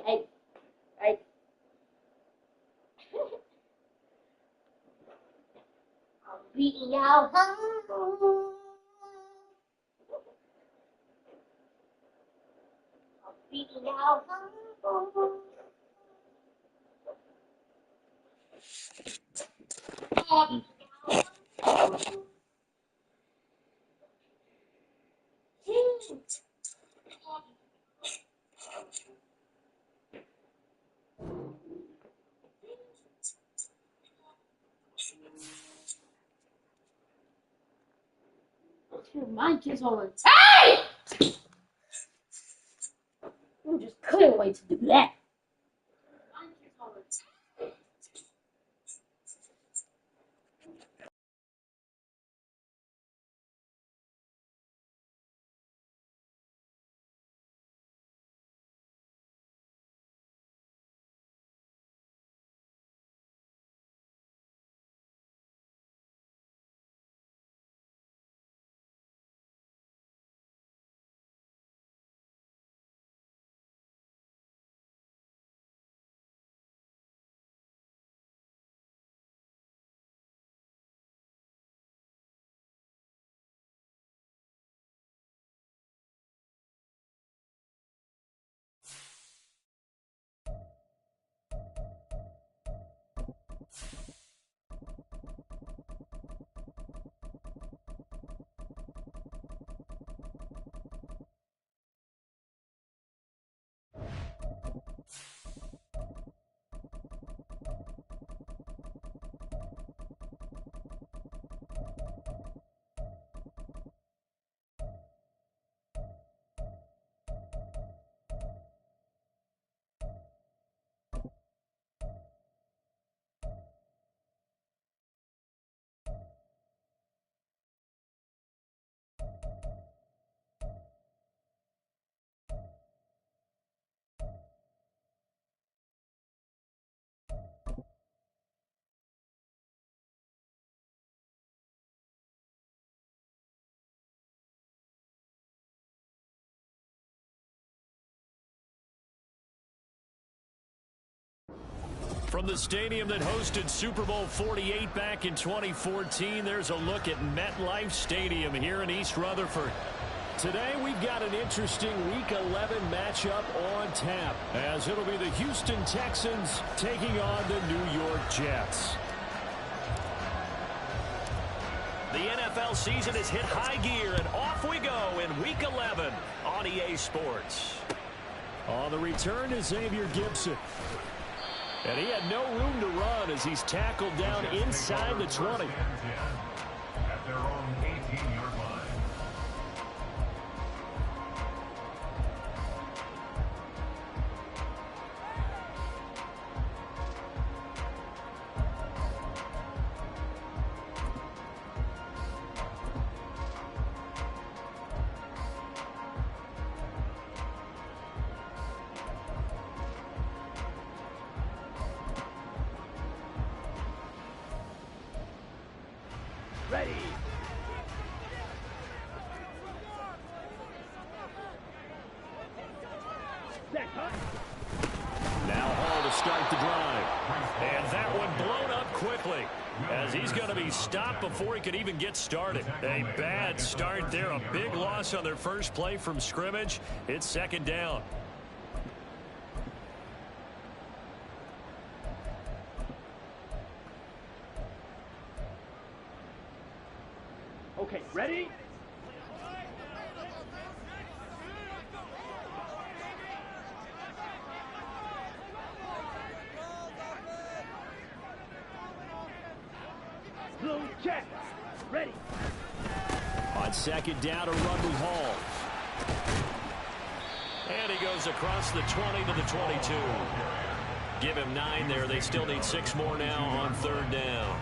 Hey. I'm beating y'all home. I'm beating y'all home. Your mic is on. Hey! I just couldn't wait to do that. From the stadium that hosted Super Bowl 48 back in 2014, there's a look at MetLife Stadium here in East Rutherford. Today, we've got an interesting Week 11 matchup on tap, as it'll be the Houston Texans taking on the New York Jets. The NFL season has hit high gear, and off we go in Week 11 on EA Sports. On the return is Xavier Gipson. And he had no room to run as he's tackled down inside the 20. At their own 18-yard line. Ready. Now Hall to start the drive. And that one blown up quickly as he's going to be stopped before he could even get started. A bad start there. A big loss on their first play from scrimmage. It's second down. Okay, ready? Blue check. Ready. On second down, a run with Hall. And he goes across the 20 to the 22. Give him 9 there. They still need 6 more now on third down.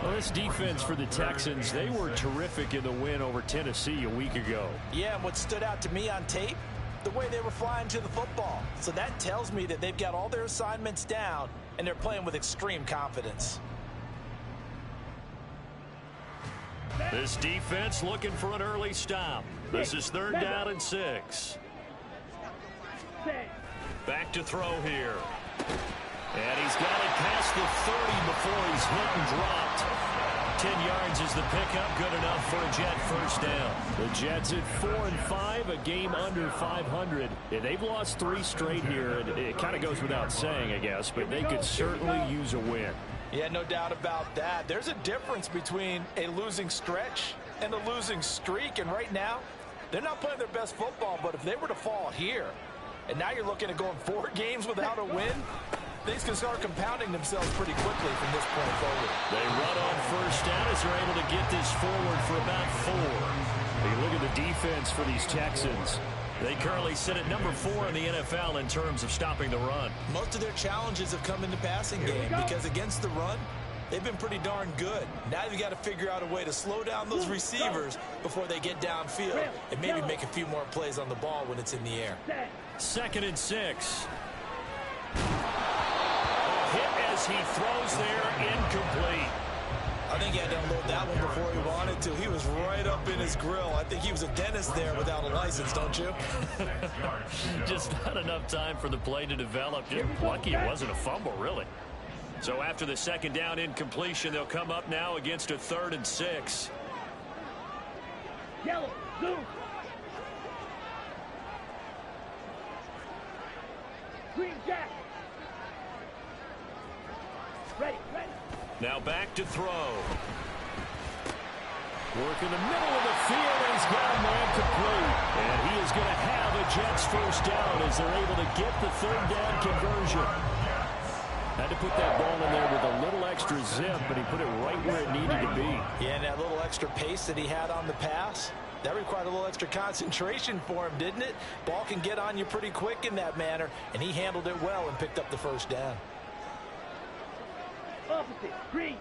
Well, this defense for the Texans, they were terrific in the win over Tennessee a week ago. Yeah, and what stood out to me on tape, the way they were flying to the football. So that tells me that they've got all their assignments down, and they're playing with extreme confidence. This defense looking for an early stop. This is 3rd down and 6. Back to throw here. And he's got it past the 30 before he's hit and dropped. 10 yards is the pickup, good enough for a Jet first down. The Jets at 4-5, a game under 500. They've lost 3 straight here, and it kind of goes without saying, I guess, but they could certainly use a win. Yeah, no doubt about that. There's a difference between a losing stretch and a losing streak, and right now, they're not playing their best football, but if they were to fall here, and now you're looking at going 4 games without a win, things can start compounding themselves pretty quickly from this point forward. They run on first down as they're able to get this forward for about 4. You look at the defense for these Texans. They currently sit at number 4 in the NFL in terms of stopping the run. Most of their challenges have come in the passing game because against the run, they've been pretty darn good. Now you've got to figure out a way to slow down those receivers before they get downfield and maybe make a few more plays on the ball when it's in the air. 2nd and 6. Hit as he throws there, incomplete. I think he had to unload that one before he wanted to. He was right up in his grill. I think he was a dentist there without a license, don't you? Just not enough time for the play to develop. Just lucky it wasn't a fumble, really. So after the 2nd down incompletion, they'll come up now against a 3rd and 6. Yellow, blue. Green Jack. Ready. Now back to throw. Work in the middle of the field, and he's got a man complete. And he is going to have a Jets first down as they're able to get the 3rd down conversion. Had to put that ball in there with a little extra zip, but he put it right where it needed to be. Yeah, and that little extra pace that he had on the pass, that required a little extra concentration for him, didn't it? Ball can get on you pretty quick in that manner, and he handled it well and picked up the first down. Opposite, green.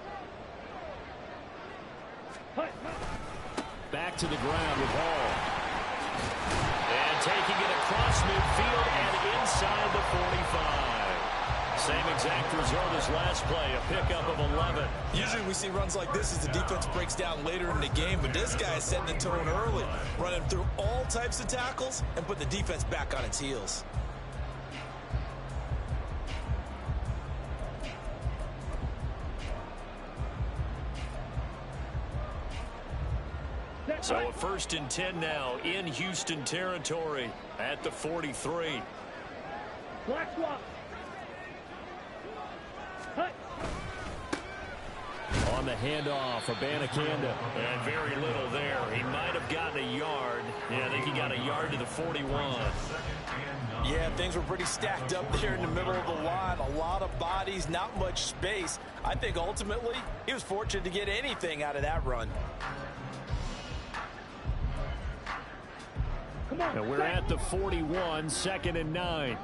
Back to the ground with Hall. And taking it across midfield and inside the 45. Same exact result as last play, a pickup of 11. Usually we see runs like this as the defense breaks down later in the game, but this guy is setting the tone early, running through all types of tackles and put the defense back on its heels. So a 1st and 10 now in Houston territory at the 43. Black swap. Hut. On the handoff, Abanikanda. And very little there. He might have gotten a yard. Yeah, I think he got a yard to the 41. Yeah, things were pretty stacked up there in the middle of the line. A lot of bodies, not much space. I think ultimately he was fortunate to get anything out of that run. And we're at the 41, 2nd and 9.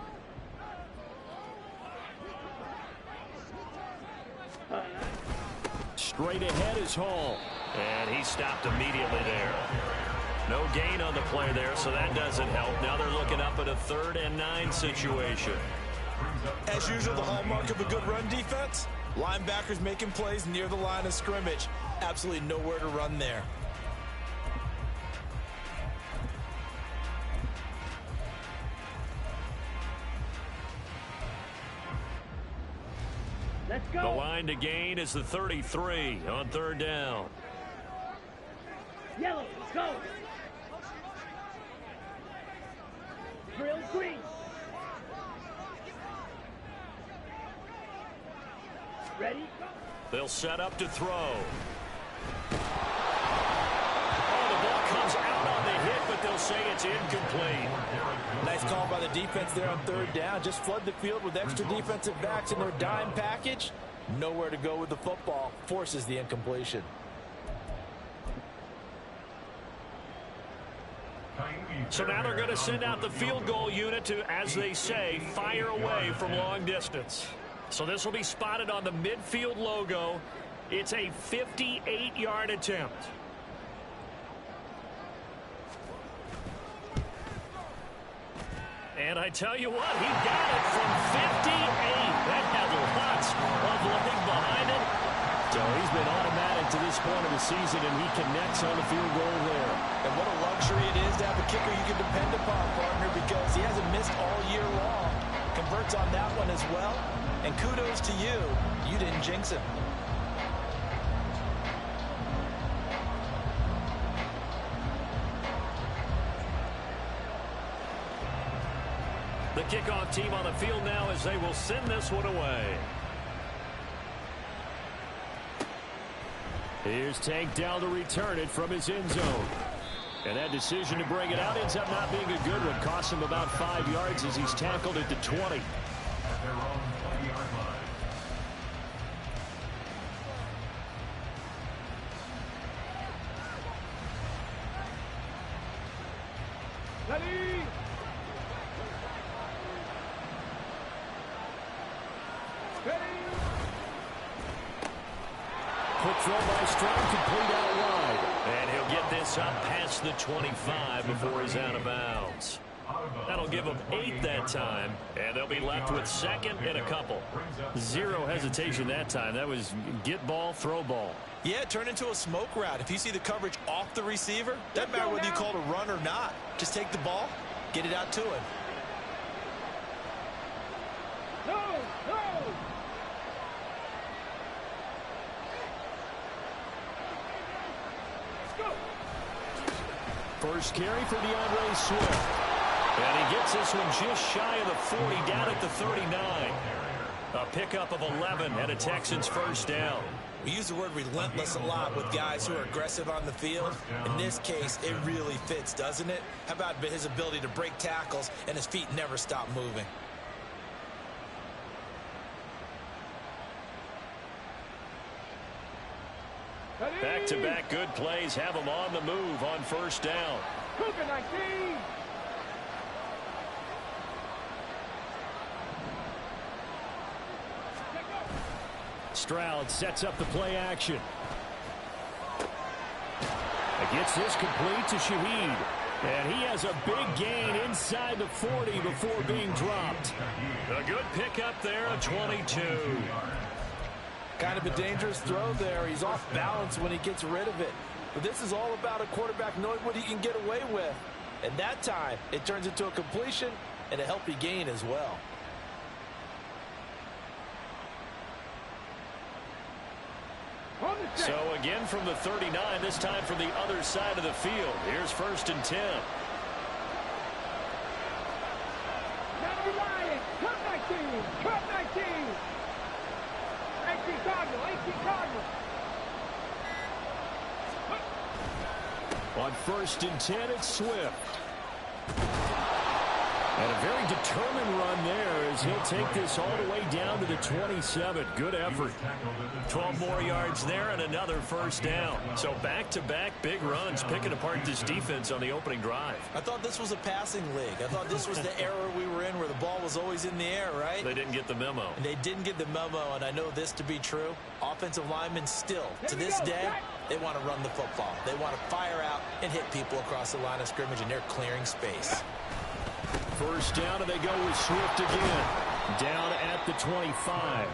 Straight ahead is Hall. And he stopped immediately there. No gain on the play there, so that doesn't help. Now they're looking up at a 3rd and 9 situation. As usual, the hallmark of a good run defense, linebackers making plays near the line of scrimmage. Absolutely nowhere to run there. Let's go. The line to gain is the 33 on 3rd down. Yellow, go. Drill green. Ready? They'll set up to throw. Oh, the ball comes out on the hit, but they'll say it's incomplete. Nice call by the defense there on 3rd down. Just flood the field with extra defensive backs in their dime package. Nowhere to go with the football. Forces the incompletion. So now they're going to send out the field goal unit to, as they say, fire away from long distance. So this will be spotted on the midfield logo. It's a 58-yard attempt. And I tell you what, he got it from 58. That had lots of leg behind it. So he's been automatic to this point of the season, and he connects on the field goal there. And what a luxury it is to have a kicker you can depend upon, partner, because he hasn't missed all year long. Converts on that one as well. And kudos to you. You didn't jinx him. The kickoff team on the field now as they will send this one away. Here's Tank down to return it from his end zone. And that decision to bring it out ends up not being a good one. Costs him about 5 yards as he's tackled at the 20. At their own 20-yard line. Ready? Quick throw by Stroud, complete out wide. And he'll get this up past the 25 before he's out of bounds. That'll give them 8 that time, and they'll be left with second and a couple. Zero hesitation that time. That was get ball, throw ball. Yeah, turn into a smoke route. If you see the coverage off the receiver, doesn't matter whether you call it a run or not. Just take the ball, get it out to him. No, no. Let's go. First carry for DeAndre Swift. And he gets this one just shy of the 40, down at the 39. A pickup of 11 and a Texans first down. We use the word relentless a lot with guys who are aggressive on the field. In this case, it really fits, doesn't it? How about his ability to break tackles and his feet never stop moving? Back-to-back good plays have him on the move on first down. Cougar 19. Stroud sets up the play action. Gets this complete to Shaheed. And he has a big gain inside the 40 before being dropped. A good pickup there, a 22. Kind of a dangerous throw there. He's off balance when he gets rid of it. But this is all about a quarterback knowing what he can get away with. And that time, it turns into a completion and a healthy gain as well. So again from the 39, this time from the other side of the field. Here's first and 10. Not relying. Cut 19. Cut 19. 18 Cardinal. 18 Cardinal. On first and 10, it's Swift. And a very determined run there as he'll take this all the way down to the 27. Good effort. 12 more yards there and another first down. So back-to-back big runs, picking apart this defense on the opening drive. I thought this was a passing league. I thought this was the era we were in where the ball was always in the air, right? They didn't get the memo. And they didn't get the memo, and I know this to be true. Offensive linemen still, to this day, they want to run the football. They want to fire out and hit people across the line of scrimmage, and they're clearing space. First down, and they go with Swift again. Down at the 25.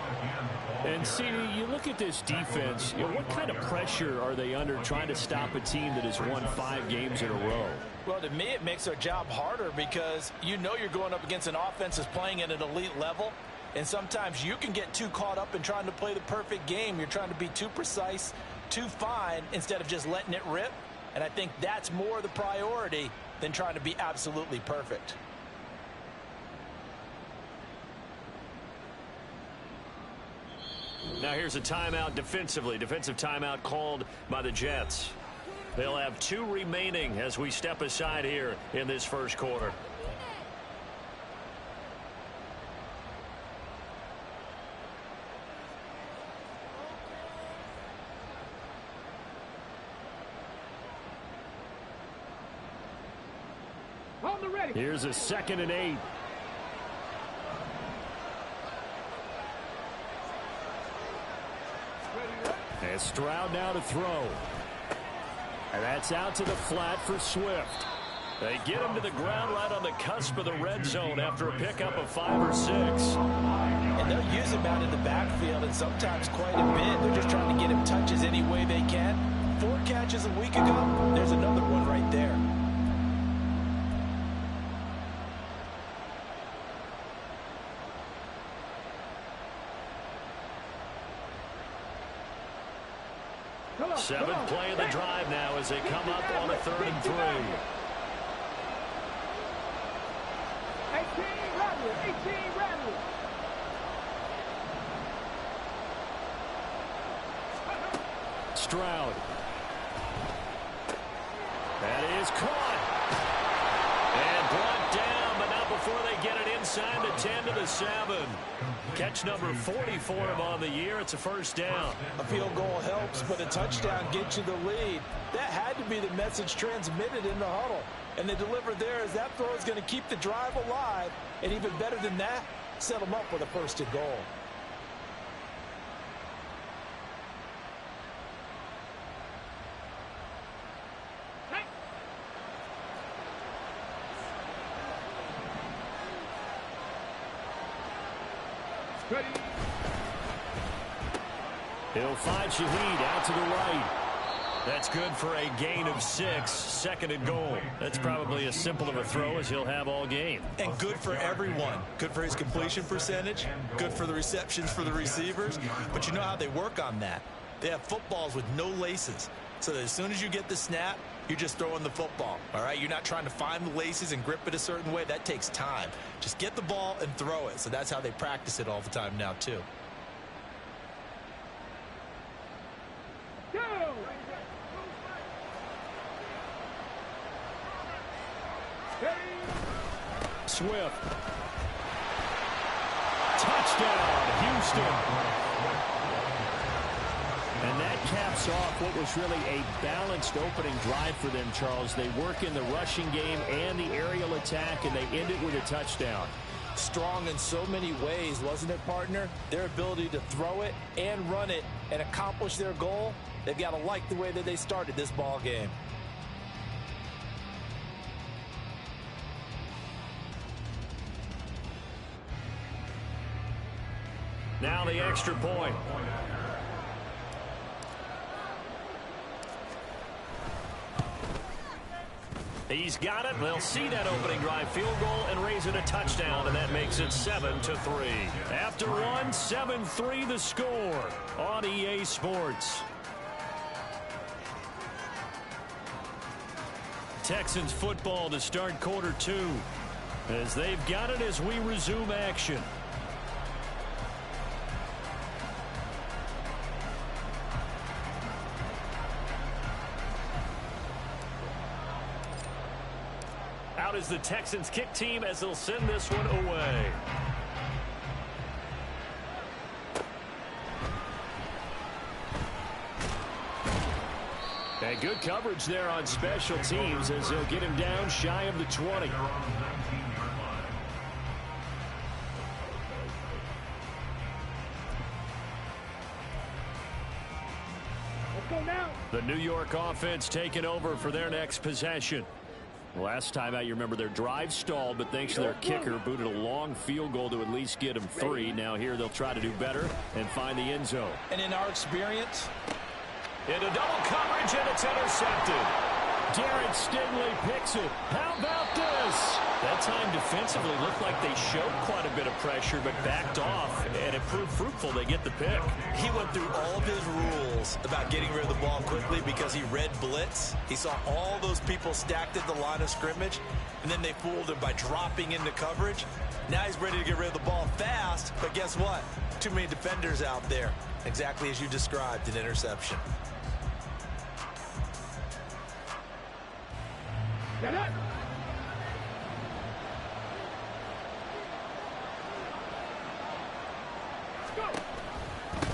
And see, you look at this defense, what kind of pressure are they under trying to stop a team that has won 5 games in a row? Well, to me, it makes their job harder because you know you're going up against an offense that's playing at an elite level. And sometimes you can get too caught up in trying to play the perfect game. You're trying to be too precise, too fine, instead of just letting it rip. And I think that's more the priority than trying to be absolutely perfect. Now here's a timeout defensively. Defensive timeout called by the Jets. They'll have 2 remaining as we step aside here in this first quarter. On the ready. Here's a 2nd and 8. And Stroud now to throw. And that's out to the flat for Swift. They get him to the ground right on the cusp of the red zone after a pickup of 5 or 6. And they'll use him out in the backfield, and sometimes quite a bit. They're just trying to get him touches any way they can. 4 catches a week ago. There's another one right there. Seventh play of the drive now as they come up on a 3rd and 3. 18 Radley. Stroud. That is caught. And brought down, but not before they get it inside the 10 to the 7. Catch number 40 for him on the year. It's a first down. A field goal helps, but a touchdown gets you the lead. That had to be the message transmitted in the huddle. And they delivered there as that throw is going to keep the drive alive. And even better than that, set them up with a 1st and goal. Ready. He'll find Shaheed out to the right. That's good for a gain of 6, 2nd and goal. That's probably as simple of a throw as he'll have all game. And good for everyone. Good for his completion percentage. Good for the receptions for the receivers. But you know how they work on that. They have footballs with no laces. So that as soon as you get the snap, you're just throwing the football. All right? You're not trying to find the laces and grip it a certain way. That takes time. Just get the ball and throw it. So that's how they practice it all the time now, too. Go. Swift. Touchdown, Houston. And that caps off what was really a balanced opening drive for them, Charles. They work in the rushing game and the aerial attack, and they end it with a touchdown. Strong in so many ways, wasn't it, partner? Their ability to throw it and run it and accomplish their goal, they've got to like the way that they started this ball game. Now the extra point. He's got it. They'll see that opening drive field goal and raise it a touchdown, and that makes it 7-3. After one, 7-3 the score on EA Sports. Texans football to start quarter 2 as they've got it as we resume action. Out is the Texans kick team as they'll send this one away. And good coverage there on special teams as they'll get him down shy of the 20. Let's go now. The New York offense taking over for their next possession. Last time out, you remember their drive stalled, but thanks to their kicker, booted a long field goal to at least get them 3. Now here they'll try to do better and find the end zone. And in our experience, into double coverage, and it's intercepted. Darren Stingley picks it. How about this? That time defensively looked like they showed quite a bit of pressure, but backed off, and it proved fruitful. They get the pick. he went through all of his rules about getting rid of the ball quickly because he read blitz. He saw all those people stacked at the line of scrimmage, and then they fooled him by dropping into coverage. Now he's ready to get rid of the ball fast, but guess what? Too many defenders out there. Exactly as you described, an interception. Get it.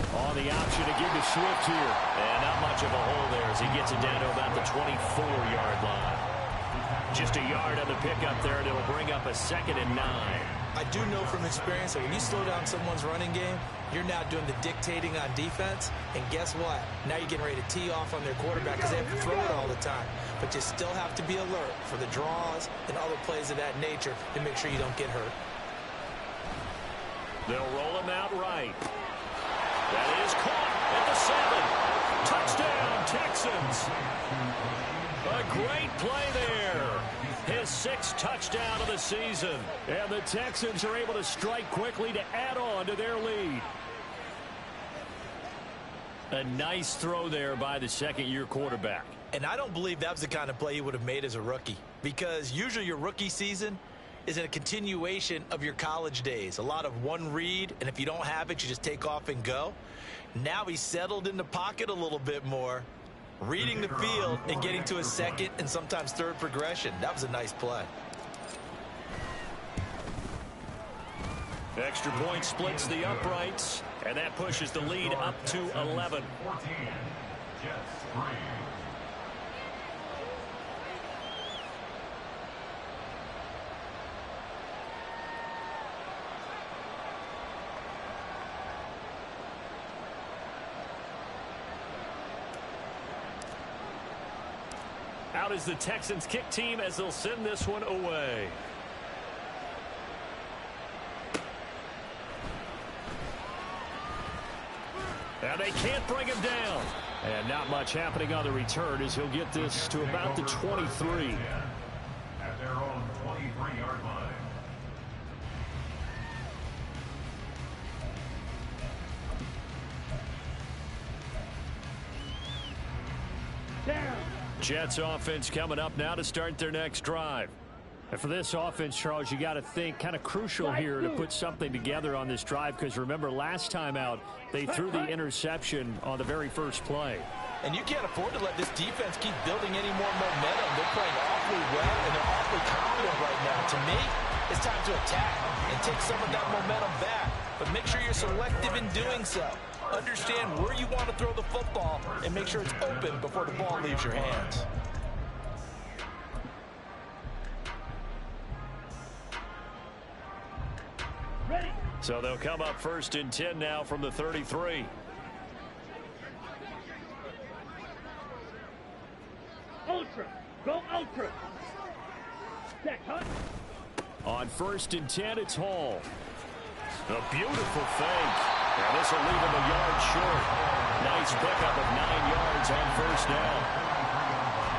On the option to give to Swift here. And not much of a hole there as he gets it down to about the 24-yard line. Just a yard on the pickup there, and it'll bring up a 2nd and 9. I do know from experience that when you slow down someone's running game, you're now doing the dictating on defense. And guess what? Now you're getting ready to tee off on their quarterback because they have to throw it all the time. But you still have to be alert for the draws and other plays of that nature to make sure you don't get hurt. They'll roll him out right. That is caught at the 7. Touchdown, Texans. A great play there. His 6th touchdown of the season. And the Texans are able to strike quickly to add on to their lead. A nice throw there by the second-year quarterback. And I don't believe that was the kind of play he would have made as a rookie, because usually your rookie season is in a continuation of your college days. A lot of one read, and if you don't have it, you just take off and go. Now he's settled in the pocket a little bit more, reading the field and getting to a second and sometimes third progression. That was a nice play. Extra point splits the uprights, and that pushes the lead up to 11. 14. Jets 3. Out is the Texans kick team as they'll send this one away. And they can't bring him down. And not much happening on the return as he'll get this to about the 23. At their own 23-yard line. Down. Jets offense coming up now to start their next drive. And for this offense, Charles, you got to think kind of crucial here to put something together on this drive, because remember last time out they threw the interception on the very first play. And you can't afford to let this defense keep building any more momentum. They're playing awfully well, and they're awfully confident right now. To me, it's time to attack and take some of that momentum back. But make sure you're selective in doing so. Understand where you want to throw the football and make sure it's open before the ball leaves your hands. Ready. So they'll come up 1st and 10 now from the 33. Ultra. Go ultra. Set, cut. On 1st and 10, it's Hall. A beautiful fake. And this will leave him a yard short. Nice pickup of 9 yards on 1st down.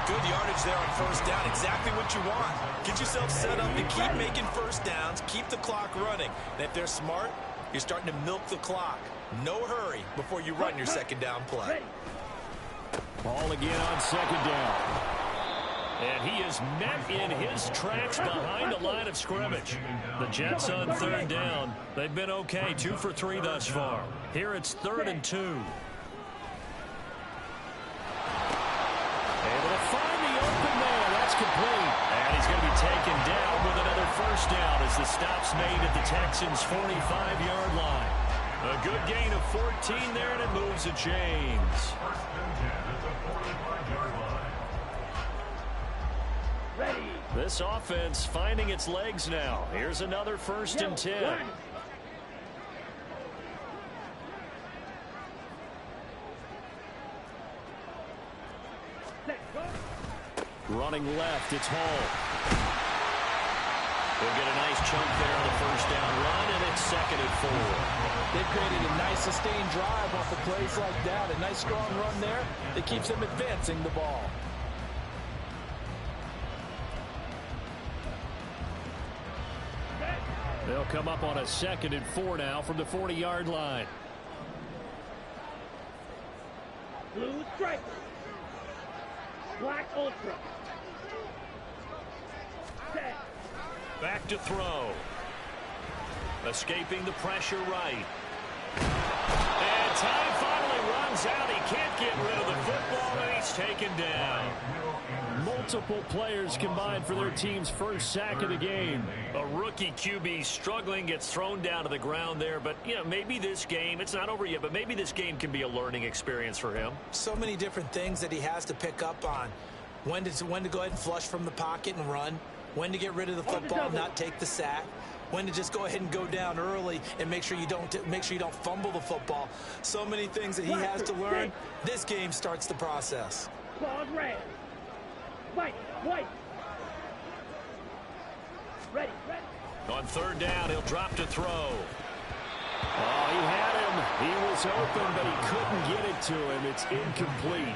Good yardage there on 1st down. Exactly what you want. Get yourself set up to keep making 1st downs. Keep the clock running. And if they're smart, you're starting to milk the clock. No hurry before you run your 2nd down play. Ready. Ball again on 2nd down. And he is met in his tracks behind the line of scrimmage. The Jets on 3rd down. They've been okay, 2 for 3 thus far. Here it's 3rd and 2. Able to find the open man. That's complete. And he's going to be taken down with another 1st down as the stop's made at the Texans' 45-yard line. A good gain of 14 there, and it moves the chains. 1st and 10 at the 45-yard line. Ready. This offense finding its legs now. Here's another 1st and 10. Run. Set, go. Running left, it's Hall. They'll get a nice chunk there on the 1st down run, and it's 2nd and 4. They've created a nice sustained drive off of plays like that. A nice strong run there that keeps them advancing the ball. They'll come up on a 2nd and 4 now from the 40-yard line. Blue striker. Black ultra. Set. Back to throw. Escaping the pressure right. And time finally runs out. He can't get rid of the football, and he's taken down. Multiple players combined for their team's first sack of the game. A rookie QB struggling, gets thrown down to the ground there. But, you know, maybe this game, it's not over yet, but maybe this game can be a learning experience for him. So many different things that he has to pick up on. When to go ahead and flush from the pocket and run. When to get rid of the football and not take the sack. when to just go ahead and go down early and make sure you don't fumble the football. So many things that he has to learn. This game starts the process. Claws red. White. Ready. On third down, he'll drop to throw. Oh, he had him. He was open, but he couldn't get it to him. It's incomplete.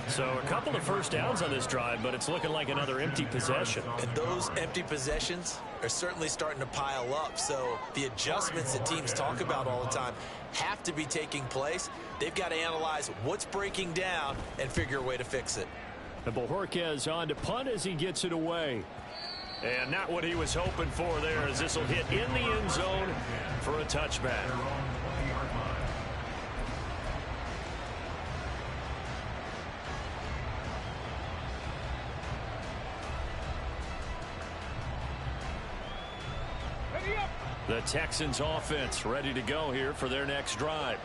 So a couple of first downs on this drive, but it's looking like another empty possession. And those empty possessions are certainly starting to pile up. So the adjustments that teams talk about all the time have to be taking place. They've got to analyze what's breaking down and figure a way to fix it. And Bojorquez on to punt as he gets it away. And not what he was hoping for there, as this will hit in the end zone for a touchback. The Texans offense ready to go here for their next drive.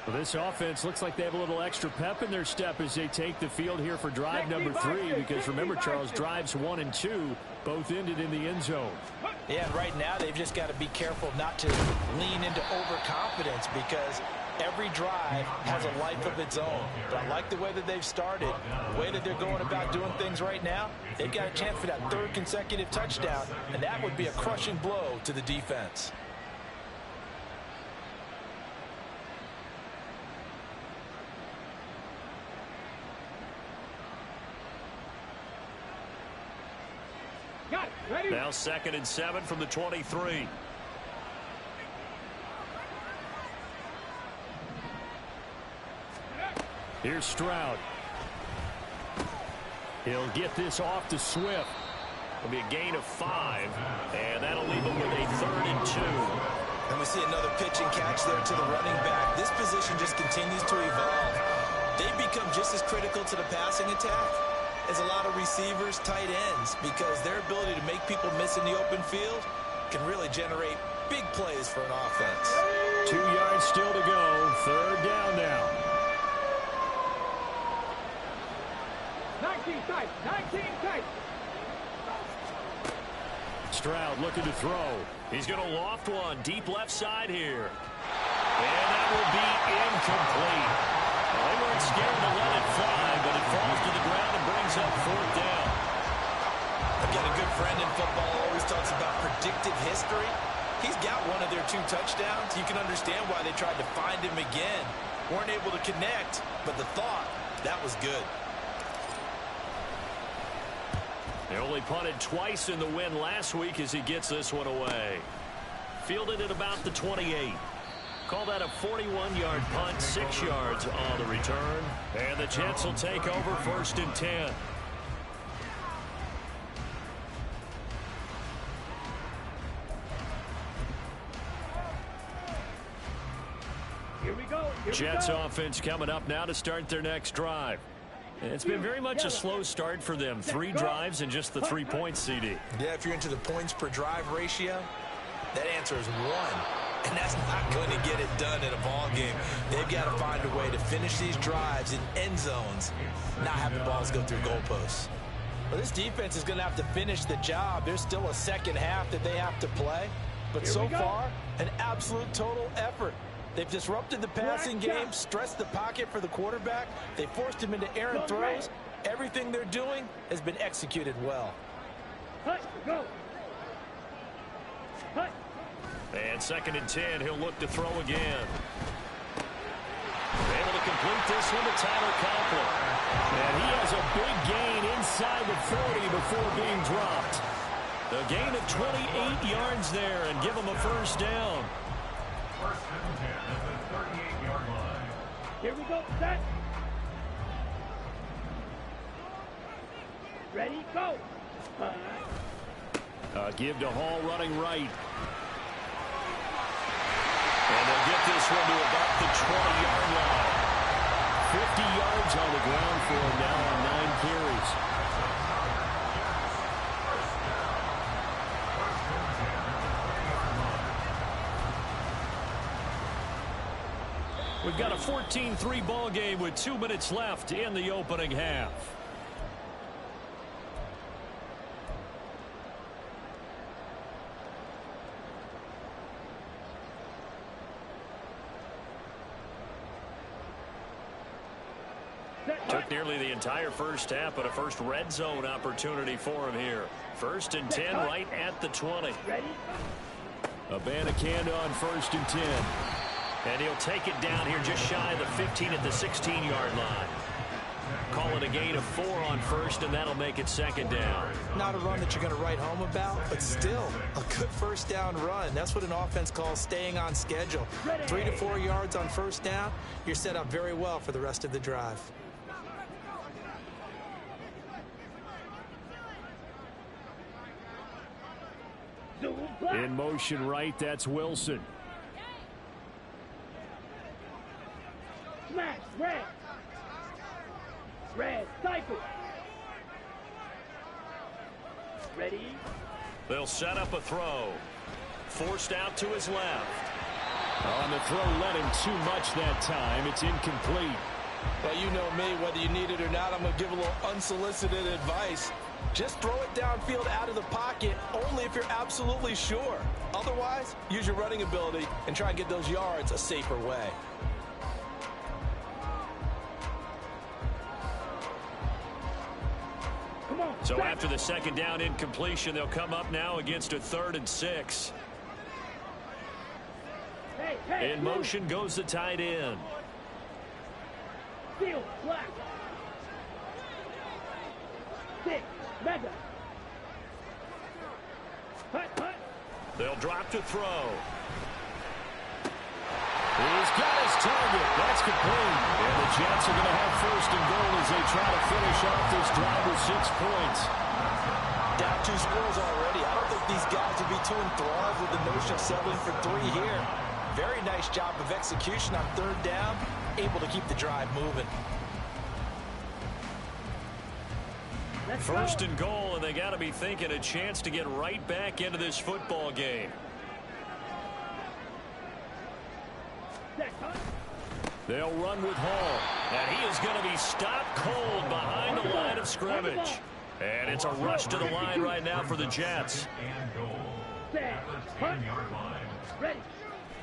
Well, this offense looks like they have a little extra pep in their step as they take the field here for drive number 3, because remember, Charles, drives 1 and 2 both ended in the end zone. Yeah, and right now they've just got to be careful not to lean into overconfidence, because every drive has a life of its own. But I like the way that they've started, the way that they're going about doing things right now. They've got a chance for that 3rd consecutive touchdown, and that would be a crushing blow to the defense. Now 2nd and 7 from the 23. Here's Stroud. He'll get this off to Swift. It'll be a gain of 5, and that'll leave him with a 3rd and 2. And we see another pitch and catch there to the running back. This position just continues to evolve. They've become just as critical to the passing attack as a lot of receivers, tight ends, because their ability to make people miss in the open field can really generate big plays for an offense. 2 yards still to go. 3rd down now. 19 tight. Stroud looking to throw. He's going to loft one deep left side here. And that will be incomplete. They weren't scared to let it fly, but it falls to the ground and brings up 4th down. I've got a good friend in football who always talks about predictive history. He's got one of their 2 touchdowns. You can understand why they tried to find him again. Weren't able to connect, but the thought, that was good. They only punted twice in the win last week as he gets this one away. Fielded at about the 28. Call that a 41-yard punt, 6 yards on the return. And the Jets will take over 1st and 10. Here we go. Jets offense coming up now to start their next drive. It's been very much a slow start for them. 3 drives and just the 3 points, CD. Yeah, if you're into the points per drive ratio, that answer is 1. And that's not going to get it done in a ball game. They've got to find a way to finish these drives in end zones, not have the balls go through goalposts. Well, this defense is going to have to finish the job. There's still a second half that they have to play. But so far, an absolute total effort. They've disrupted the passing game, stressed the pocket for the quarterback. They forced him into errant throws. Everything they're doing has been executed well. Go. And 2nd and 10, he'll look to throw again. Able to complete this one to Tyler Conklin. And he has a big gain inside the 40 before being dropped. A gain of 28 yards there and give him a 1st down. 1st and 10 at the 38-yard line. Here we go. Set. Ready, go. Give to Hall running right. And they'll get this one to about the 20-yard line. 50 yards on the ground for him now on 9 carries. We've got a 14-3 ball game with 2 minutes left in the opening half. Took nearly the entire first half, but a first red zone opportunity for him here. 1st and 10 right at the 20. Abanikanda on 1st and 10. And he'll take it down here just shy of the 15 at the 16-yard line. Call it a gain of 4 on 1st, and that'll make it 2nd down. Not a run that you're going to write home about, but still a good first down run. That's what an offense calls staying on schedule. 3 to 4 yards on first down, you're set up very well for the rest of the drive. In motion right, that's Wilson. Smash, red. Red, cycle. Ready? They'll set up a throw. Forced out to his left. On the throw, let him too much that time. It's incomplete. Well, you know me, whether you need it or not, I'm going to give a little unsolicited advice. Just throw it downfield out of the pocket, only if you're absolutely sure. Otherwise, use your running ability and try and get those yards a safer way. So after the 2nd down incompletion, they'll come up now against a 3rd and 6. In motion goes the tight end. Field, black. 6, mega. Hut. They'll drop to throw. He's got his target. That's complete. And the Jets are going to have 1st and goal as they try to finish off this drive with 6 points. Down 2 scores already. I don't think these guys would be too enthralled with the notion of settling for 3 here. Very nice job of execution on 3rd down. Able to keep the drive moving. 1st and goal, and they got to be thinking a chance to get right back into this football game. They'll run with Hall, and he is going to be stopped cold behind the line of scrimmage. And it's a rush to the line right now for the Jets.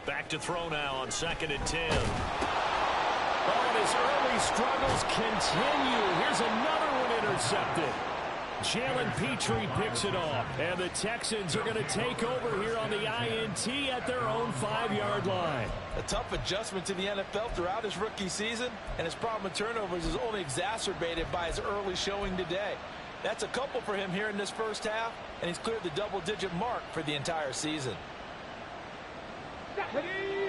Back to throw now on 2nd and 10. Oh, and his early struggles continue. Here's another one intercepted. Jalen Petrie picks it off, and the Texans are going to take over here on the INT at their own 5-yard line. A tough adjustment to the NFL throughout his rookie season, and his problem with turnovers is only exacerbated by his early showing today. That's a couple for him here in this first half, and he's cleared the double-digit mark for the entire season.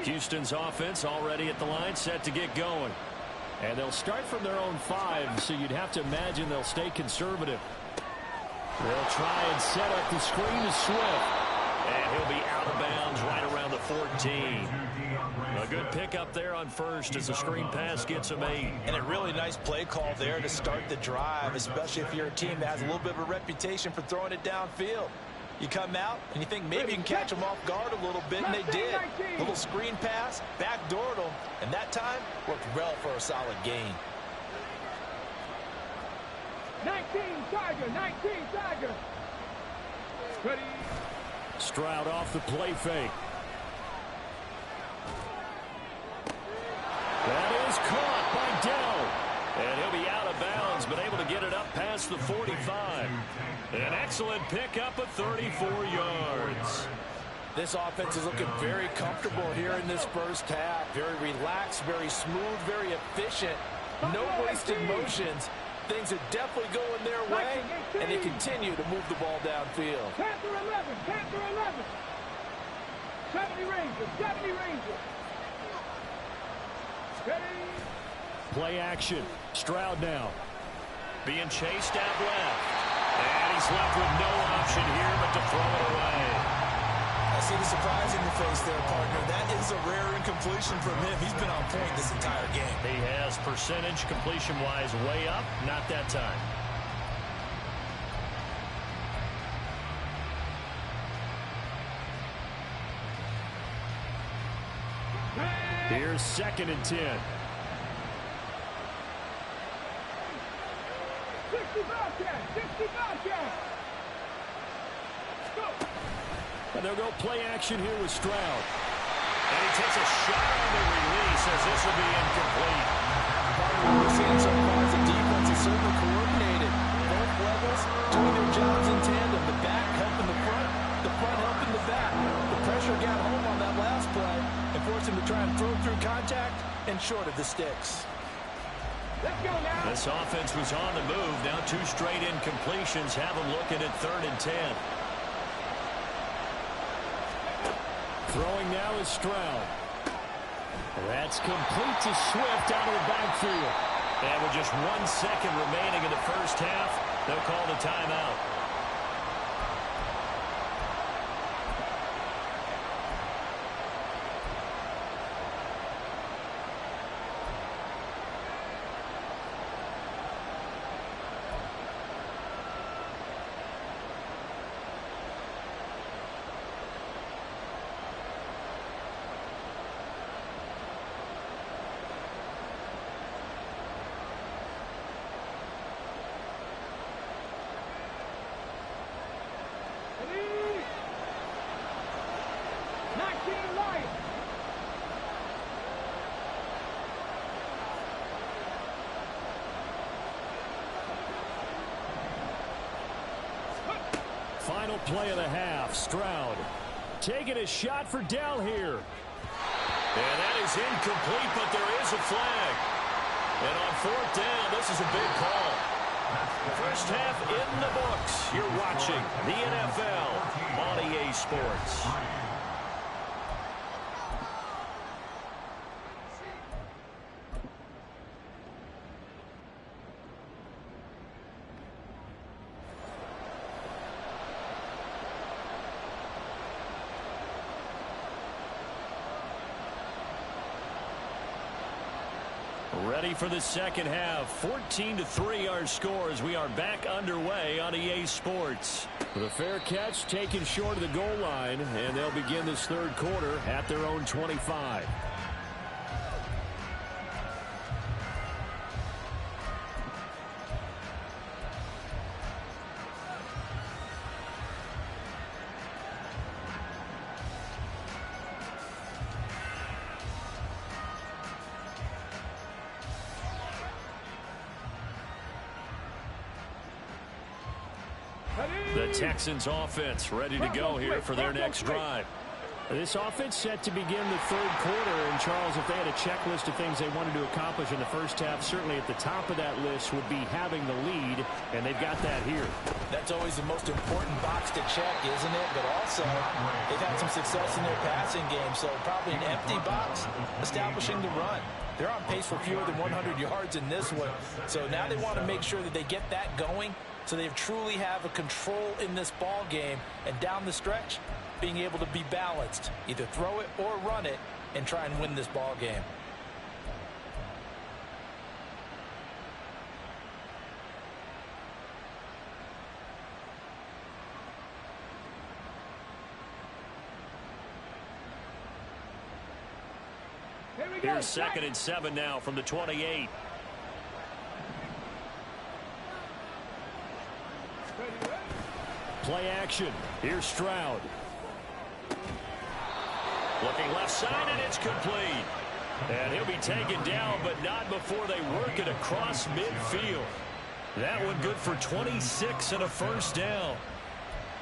Houston's offense already at the line, set to get going. And they'll start from their own 5, so you'd have to imagine they'll stay conservative. They'll try and set up the screen to Swift. And he'll be out of bounds right around the 14. A good pickup there on 1st as the screen pass gets him 8. And a really nice play call there to start the drive, especially if you're a team that has a little bit of a reputation for throwing it downfield. You come out and you think maybe you can catch them off guard a little bit, and they did. Little screen pass, backdoored them, and that time worked well for a solid gain. 19 Tiger. Ready. Stroud off the play fake. That is caught by Dell. And he'll be out of bounds, but able to get it up past the 45. An excellent pickup of 34 yards. This offense is looking very comfortable here in this first half. Very relaxed, very smooth, very efficient. No wasted motions. Things are definitely going their way, and they continue to move the ball downfield. Panther 11. 70 Rangers. Ready. Play action. Stroud now. Being chased out left. And he's left with no option here but to throw it away. I see the surprise in your face there, partner. That is a rare incompletion from him. He's been on point this entire game. He has percentage completion-wise way up. Not that time. Here's 2nd and 10. 65 catch. Go. And they'll go play action here with Stroud. And he takes a shot on the release as this will be incomplete. We're seeing some short of the sticks. Let's go now. This offense was on the move. Now 2 straight incompletions have them looking at 3rd and 10. Throwing now is Stroud. That's complete to Swift out of the backfield. And with just 1 second remaining in the first half, they'll call the timeout. Ready? 19 Lions. Final play of the half. Stroud taking a shot for Dell here. And that is incomplete, but there is a flag. And on 4th down, this is a big call. First half in the books. You're watching the NFL on EA Sports. Ready for the second half. 14-3 our score as we are back underway on EA Sports. With a fair catch taken short of the goal line, and they'll begin this 3rd quarter at their own 25. The Texans offense ready to go here for their next drive. This offense set to begin the 3rd quarter. And, Charles, if they had a checklist of things they wanted to accomplish in the first half, certainly at the top of that list would be having the lead, and they've got that here. That's always the most important box to check, isn't it? But also, they've had some success in their passing game, so probably an empty box establishing the run. They're on pace for fewer than 100 yards in this one, so now they want to make sure that they get that going so they truly have a control in this ball game, and down the stretch, being able to be balanced, either throw it or run it, and try and win this ball game. Here's 2nd and 7 now from the 28. Play action. Here's Stroud. Looking left side, and it's complete. And he'll be taken down, but not before they work it across midfield. That one good for 26 and a first down.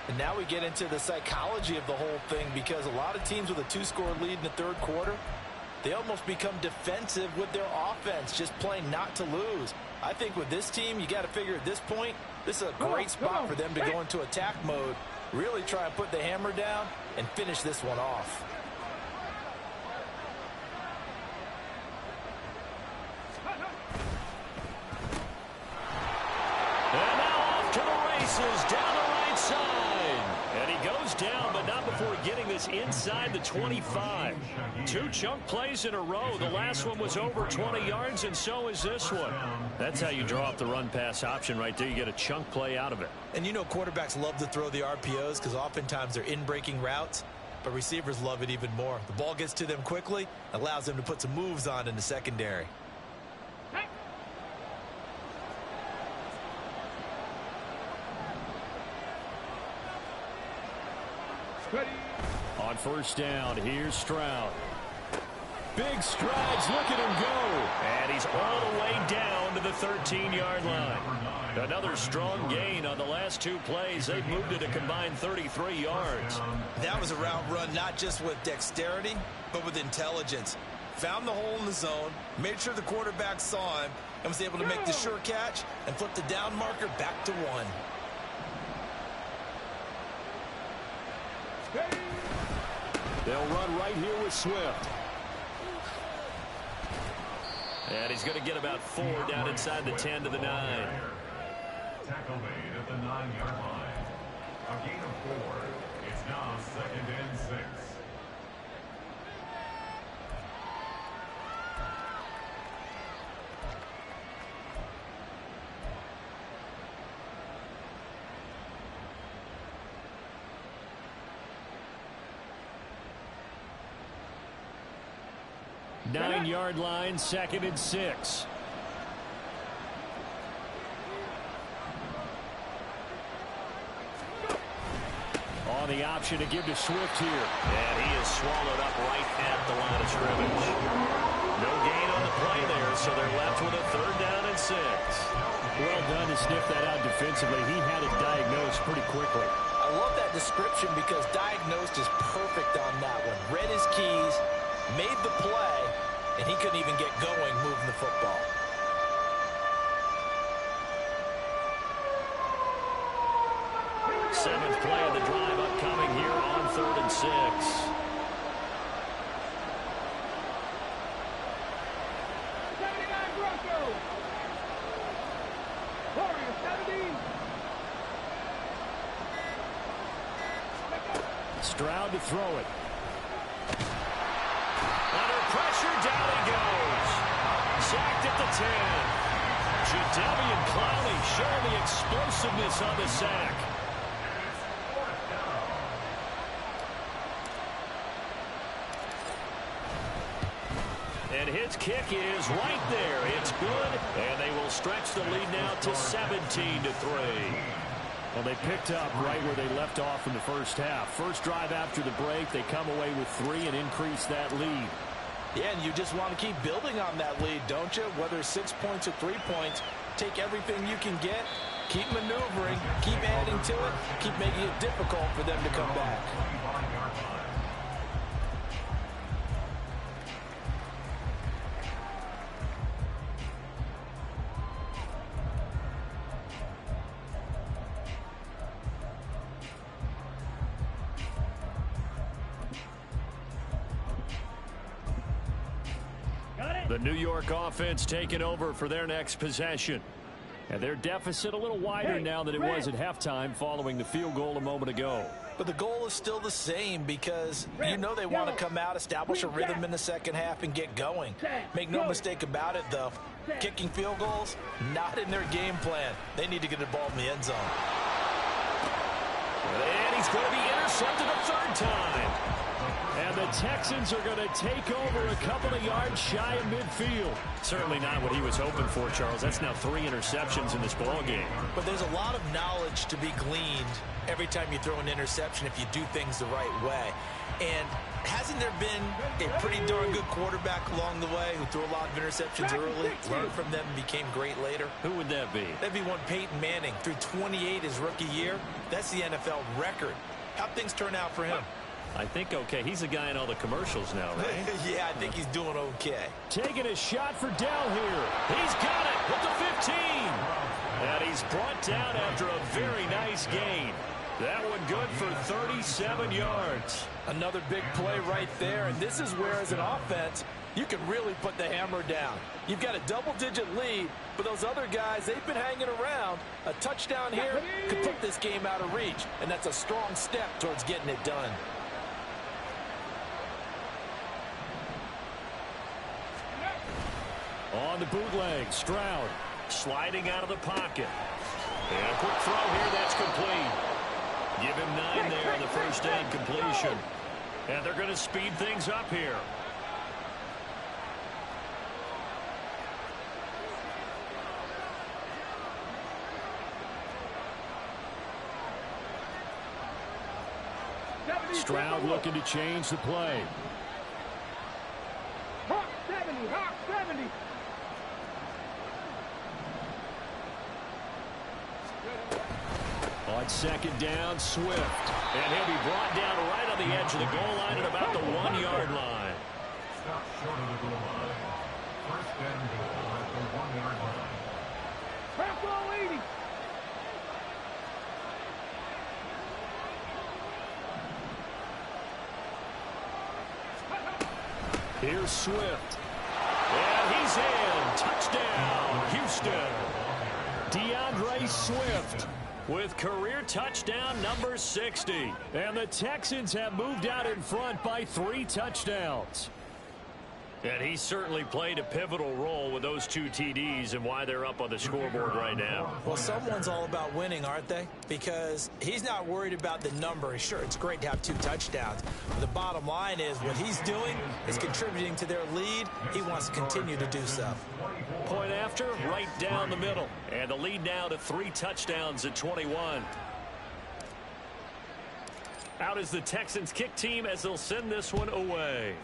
And now we get into the psychology of the whole thing, because a lot of teams with a 2-score lead in the 3rd quarter, they almost become defensive with their offense, just playing not to lose. I think with this team, you got to figure at this point, this is a great spot for them to go into attack mode, really try and put the hammer down and finish this one off. And now off to the races down the right side. And he goes down, but not before getting this inside the 25. 2 chunk plays in a row. The last one was over 20 yards, and so is this one. That's how you draw up the run-pass option right there. You get a chunk play out of it. And you know quarterbacks love to throw the RPOs because oftentimes they're in-breaking routes, but receivers love it even more. The ball gets to them quickly, allows them to put some moves on in the secondary. Ready? On first down, here's Stroud. Big strides, look at him go. And he's all the way down to the 13-yard line. Another strong gain on the last 2 plays. They've moved it a combined 33 yards. That was a route run not just with dexterity, but with intelligence. found the hole in the zone, made sure the quarterback saw him, and was able to make the sure catch and flip the down marker back to 1. They'll run right here with Swift. And he's going to get about 4 down inside the 10 to the 9. Tackle made at the 9-yard line. A gain of 4. It's now 2nd and 6. Nine-yard line, 2nd and 6. On the option to give to Swift here. And he is swallowed up right at the line of scrimmage. No gain on the play there, so they're left with a 3rd down and 6. Well done to sniff that out defensively. He had it diagnosed pretty quickly. I love that description because diagnosed is perfect on that one. Read his keys, made the play, and he couldn't even get going moving the football. Seventh play of the drive upcoming here on 3rd and 6. Stroud to throw it. Under pressure, down he goes. Sacked at the 10. Jadeveon Clowney showing the explosiveness on the sack. And his kick is right there. It's good, and they will stretch the lead now to 17-3. Well, they picked up right where they left off in the first half. First drive after the break, they come away with 3 and increase that lead. Yeah, and you just want to keep building on that lead, don't you? Whether it's 6 points or 3 points, take everything you can get, keep maneuvering, keep adding to it, keep making it difficult for them to come back. The New York offense taking over for their next possession. And their deficit a little wider now than it was at halftime following the field goal a moment ago. But the goal is still the same because you know they want to come out, establish a rhythm in the second half, and get going. Make no mistake about it, though. Kicking field goals, not in their game plan. They need to get the ball in the end zone. And he's going to be intercepted a 3rd time. And the Texans are going to take over a couple of yards shy of midfield. Certainly not what he was hoping for, Charles. That's now 3 interceptions in this ball game. But there's a lot of knowledge to be gleaned every time you throw an interception if you do things the right way. And hasn't there been a pretty darn good quarterback along the way who threw a lot of interceptions early, learned from them, and became great later? Who would that be? That'd be one Peyton Manning. Threw 28 his rookie year. That's the NFL record. How'd things turn out for him? I think okay. He's the guy in all the commercials now, right? Yeah, I think he's doing okay. Taking a shot for Dell here. He's got it with the 15. And he's brought down after a very nice gain. That one good for 37 yards. Another big play right there, and this is where, as an offense, you can really put the hammer down. You've got a double-digit lead, but those other guys, they've been hanging around. A touchdown here could put this game out of reach, and that's a strong step towards getting it done. On the bootleg, Stroud sliding out of the pocket. And a quick throw here, that's complete. Give him 9 there on the first down completion. And they're going to speed things up here. Stroud looking to change the play. Hawk 70, Hawk 70. On second down, Swift. And he'll be brought down right on the edge of the goal line at about the 1-yard line. Stopped short of the goal line. First and goal at the 1-yard line. Trap ball 80. Here's Swift. And he's in. Touchdown, Houston. DeAndre Swift with career touchdown number 60. And the Texans have moved out in front by 3 touchdowns. And he certainly played a pivotal role with those 2 TDs and why they're up on the scoreboard right now. Well, someone's all about winning, aren't they? Because he's not worried about the number. Sure, it's great to have 2 touchdowns. But the bottom line is what he's doing is contributing to their lead. He wants to continue to do so. Point after, right down the middle. And the lead now to 3 touchdowns at 21. Out is the Texans kick team as they'll send this one away.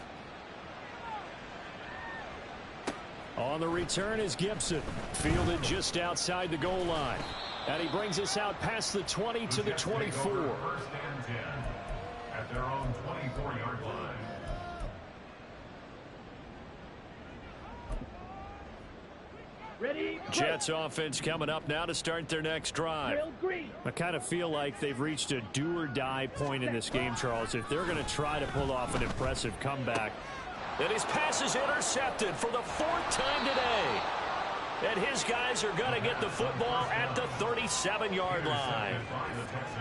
On the return is Gibson. Fielded just outside the goal line. And he brings us out past the 20 to the 24. First and 10 at their own 24-yard line. Ready? Jets offense coming up now to start their next drive. Real green. I kind of feel like they've reached a do-or-die point in this game, Charles. If they're going to try to pull off an impressive comeback. And his pass is intercepted for the 4th time today. And his guys are going to get the football at the 37-yard line.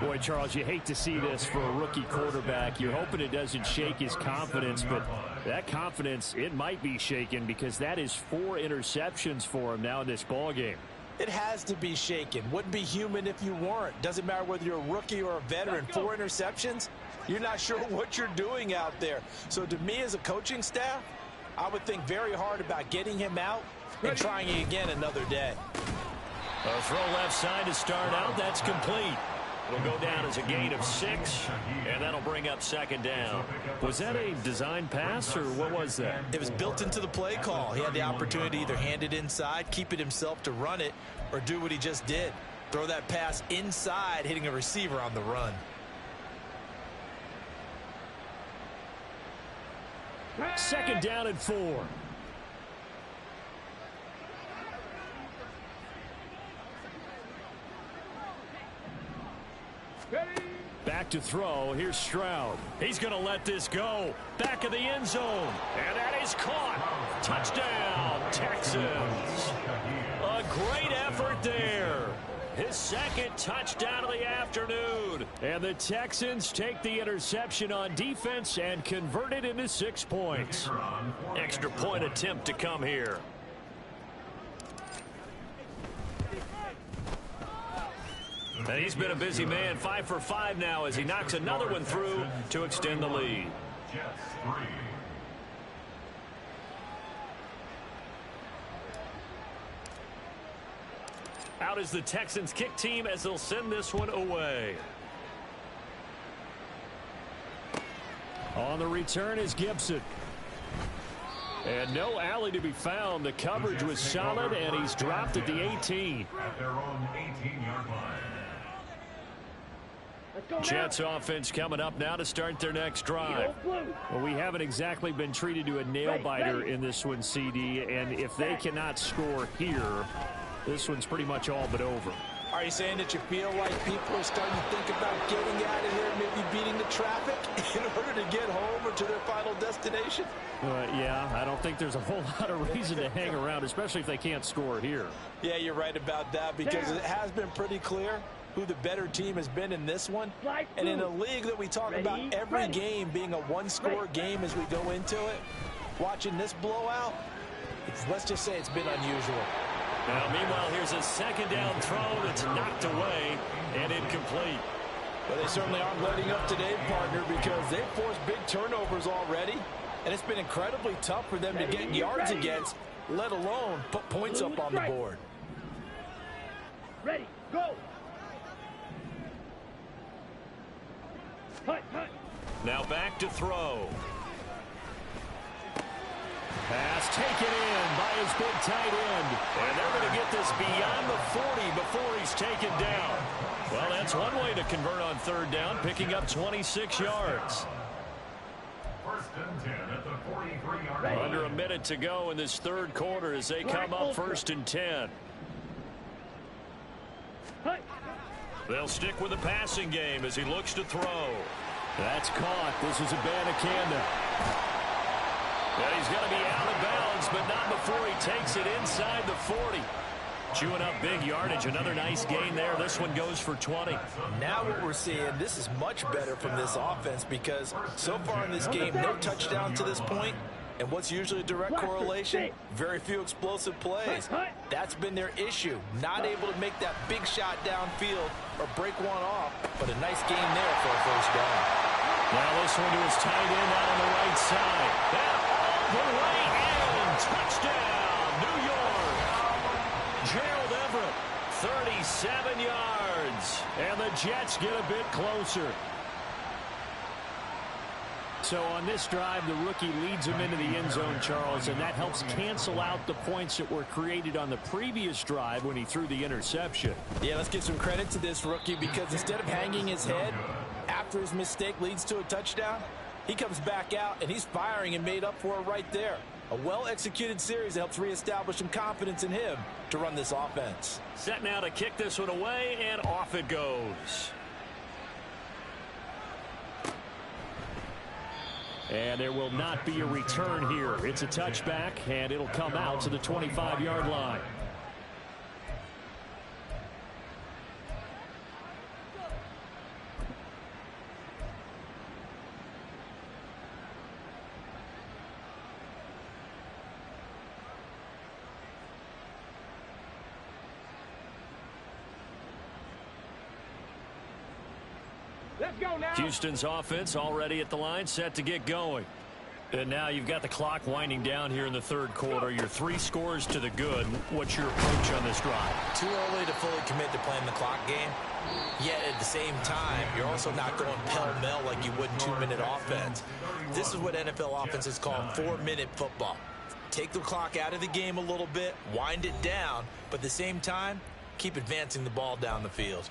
Boy, Charles, you hate to see this for a rookie quarterback. You're hoping it doesn't shake his confidence, but that confidence, it might be shaken because that is 4 interceptions for him now in this ballgame. It has to be shaken. Wouldn't be human if you weren't. Doesn't matter whether you're a rookie or a veteran. 4 interceptions, you're not sure what you're doing out there. So to me as a coaching staff, I would think very hard about getting him out and trying it again another day. A throw left side to start out. That's complete. It'll go down as a gain of 6, and that'll bring up 2nd down. Was that a design pass, or what was that? It was built into the play call. He had the opportunity to either hand it inside, keep it himself to run it, or do what he just did. Throw that pass inside, hitting a receiver on the run. Second down and 4. Back to throw. Here's Stroud. He's going to let this go. Back of the end zone. And that is caught. Touchdown, Texans. A great effort there. His 2nd touchdown of the afternoon. And the Texans take the interception on defense and convert it into 6 points. Extra point attempt to come here. And he's been a busy man, 5 for 5 now as he knocks another one through to extend the lead. Jets 3. Out is the Texans kick team as they'll send this one away. On the return is Gibson. And no alley to be found. The coverage was solid, and he's dropped at the 18. At their own 18-yard line. Jets offense coming up now to start their next drive. Well, we haven't exactly been treated to a nail-biter in this one, CD, and if they cannot score here, this one's pretty much all but over. Are you saying that you feel like people are starting to think about getting out of here, maybe beating the traffic in order to get home or to their final destination? Yeah, I don't think there's a whole lot of reason to hang around, especially if they can't score here. Yeah, you're right about that because it has been pretty clear who the better team has been in this one. And in a league that we talk about every game being a one-score game as we go into it, watching this blowout, let's just say it's been unusual. Now, meanwhile, here's a 2nd down throw that's knocked away and incomplete. Well, they certainly aren't letting up today, partner, because they've forced big turnovers already, and it's been incredibly tough for them to get yards against, let alone put points up on the board. Ready, go. Now back to throw. Pass taken in by his big tight end. And they're going to get this beyond the 40 before he's taken down. Well, that's one way to convert on 3rd down, picking up 26 yards. First and 10 at the 43-yard line. Under a minute to go in this third quarter as they come up first and 10. They'll stick with the passing game as he looks to throw. That's caught. This is Abanikanda. And he's going to be out of bounds, but not before he takes it inside the 40. Chewing up big yardage. Another nice gain there. This one goes for 20. Now what we're seeing, this is much better from this offense because so far in this game, no touchdown to this point. And what's usually a direct correlation? Very few explosive plays. That's been their issue. Not able to make that big shot downfield or break one off, but a nice game there for a first down. Now this one to his tight end out on the right side. That all the way in. Touchdown, New York. Gerald Everett, 37 yards. And the Jets get a bit closer. So on this drive, the rookie leads him into the end zone, Charles, and that helps cancel out the points that were created on the previous drive when he threw the interception. Yeah, let's give some credit to this rookie because instead of hanging his head after his mistake leads to a touchdown, he comes back out and he's firing and made up for it right there. A well-executed series that helps reestablish some confidence in him to run this offense. Set now to kick this one away, and off it goes. And there will not be a return here. It's a touchback, and it'll come out to the 25-yard line. Let's go now. Houston's offense already at the line, set to get going. And now you've got the clock winding down here in the third quarter. Your 3 scores to the good. What's your approach on this drive? Too early to fully commit to playing the clock game. Yet at the same time, you're also not going pell-mell like you would in 2-minute offense. This is what NFL offenses call 4-minute football. Take the clock out of the game a little bit, wind it down, but at the same time, keep advancing the ball down the field.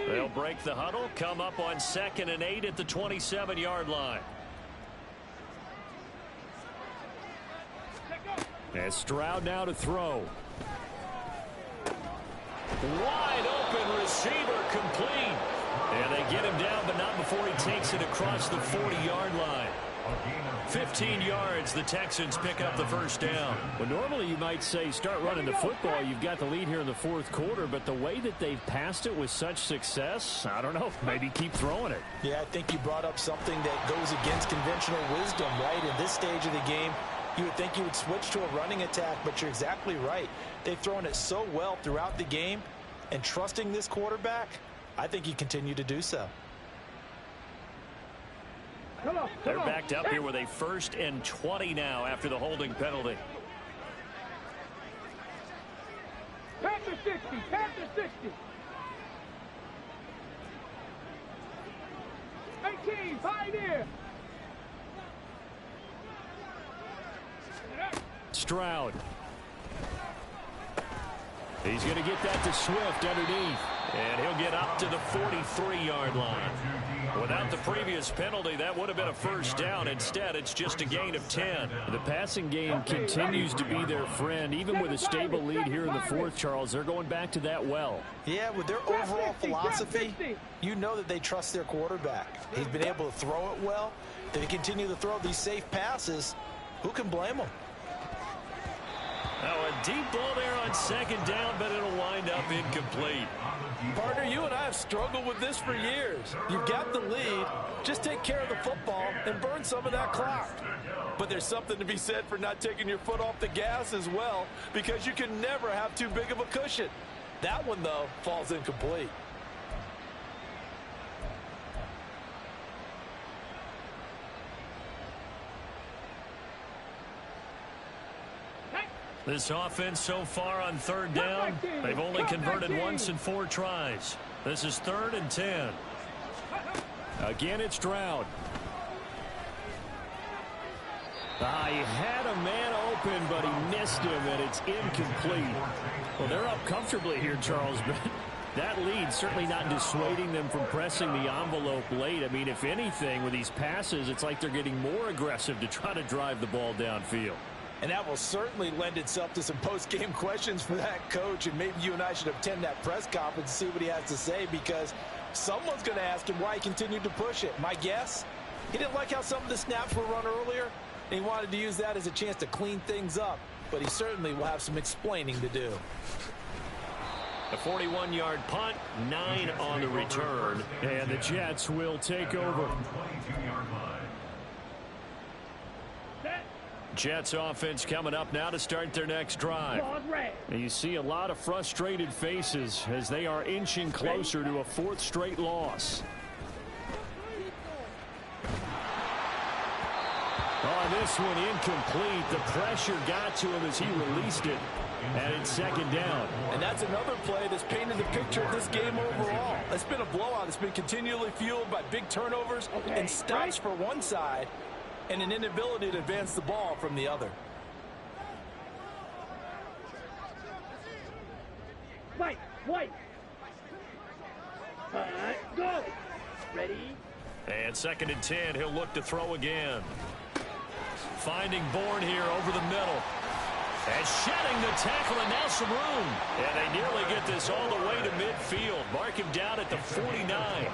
They'll break the huddle, come up on 2nd and 8 at the 27-yard line. And Stroud now to throw. Wide open receiver complete. And they get him down, but not before he takes it across the 40-yard line. 15 yards, the Texans pick up the first down. Well, normally you might say start running the football. You've got the lead here in the fourth quarter, but the way that they've passed it with such success, I don't know, maybe keep throwing it. Yeah, I think you brought up something that goes against conventional wisdom, right? In this stage of the game, you would think you would switch to a running attack, but you're exactly right. They've thrown it so well throughout the game, and trusting this quarterback, I think you continue to do so. They're backed up here with a 1st and 20 now after the holding penalty. Panther 60, Panther 60. 18, Pioneer. Stroud. He's going to get that to Swift underneath. And he'll get up to the 43-yard line. Without the previous penalty, that would have been a first down. Instead, it's just a gain of 10. The passing game continues to be their friend. Even with a stable lead here in the fourth, Charles, they're going back to that well. Yeah, with their overall philosophy, you know that they trust their quarterback. He's been able to throw it well. They continue to throw these safe passes. Who can blame them? Now a deep ball there on 2nd down, but it'll wind up incomplete. Partner, you and I have struggled with this for years. You've got the lead. Just take care of the football and burn some of that clock. But there's something to be said for not taking your foot off the gas as well, because you can never have too big of a cushion. That one, though, falls incomplete. This offense so far on 3rd down, they've only converted once in 4 tries. This is 3rd and 10. Again, it's Stroud. He had a man open, but he missed him, and it's incomplete. Well, they're up comfortably here, Charles, but that lead certainly not dissuading them from pressing the envelope late. I mean, if anything, with these passes, it's like they're getting more aggressive to try to drive the ball downfield. And that will certainly lend itself to some post-game questions for that coach, and maybe you and I should attend that press conference and see what he has to say, because someone's going to ask him why he continued to push it. My guess, he didn't like how some of the snaps were run earlier, and he wanted to use that as a chance to clean things up, but he certainly will have some explaining to do. A 41-yard punt, 9 on the return, and the Jets will take over. 22-yard line. Jets offense coming up now to start their next drive. And you see a lot of frustrated faces as they are inching closer to a 4th straight loss. Oh, this one incomplete. The pressure got to him as he released it. And it's 2nd down. And that's another play that's painted the picture of this game overall. It's been a blowout. It's been continually fueled by big turnovers and stops for one side and an inability to advance the ball from the other. Wait. Go. Ready? And 2nd and 10. He'll look to throw again. Finding Bourne here over the middle. And shedding the tackle, and now some room. And they nearly get this all the way to midfield. Mark him down at the 49.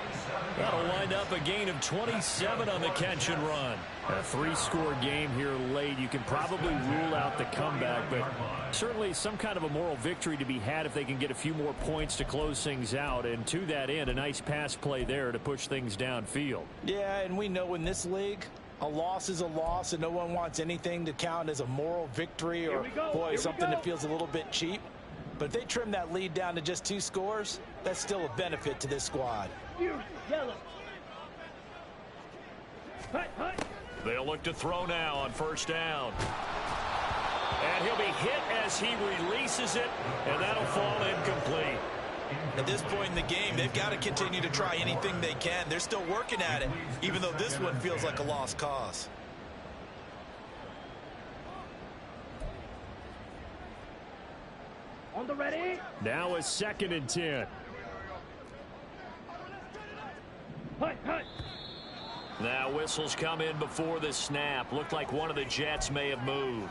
That'll wind up a gain of 27 on the catch and run. A 3-score game here late. You can probably rule out the comeback, but certainly some kind of a moral victory to be had if they can get a few more points to close things out. And to that end, a nice pass play there to push things downfield. Yeah, and we know in this league, a loss is a loss, and no one wants anything to count as a moral victory or, boy, something that feels a little bit cheap. But if they trim that lead down to just 2 scores, that's still a benefit to this squad. Yellow. They'll look to throw now on 1st down. And he'll be hit as he releases it, and that'll fall incomplete. At this point in the game, they've got to continue to try anything they can. They're still working at it, even though this one feels like a lost cause. On the ready. Now a 2nd and 10. Hut. Now whistles come in before the snap. Looked like one of the Jets may have moved.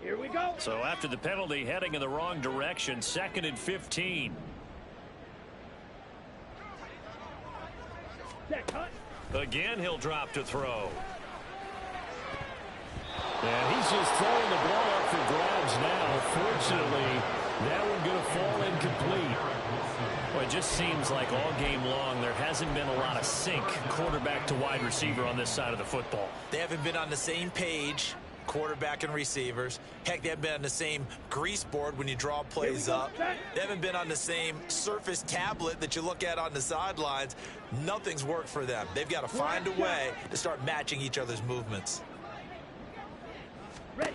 Here we go. So after the penalty, heading in the wrong direction, 2nd and 15. Again, he'll drop to throw. And he's just throwing the ball up for grabs now. Fortunately, that one going to fall incomplete. Well, it just seems like all game long there hasn't been a lot of sync quarterback to wide receiver on this side of the football. They haven't been on the same page, quarterback and receivers. Heck, they haven't been on the same grease board when you draw plays up. They haven't been on the same Surface tablet that you look at on the sidelines. Nothing's worked for them. They've got to find a way to start matching each other's movements. Ready.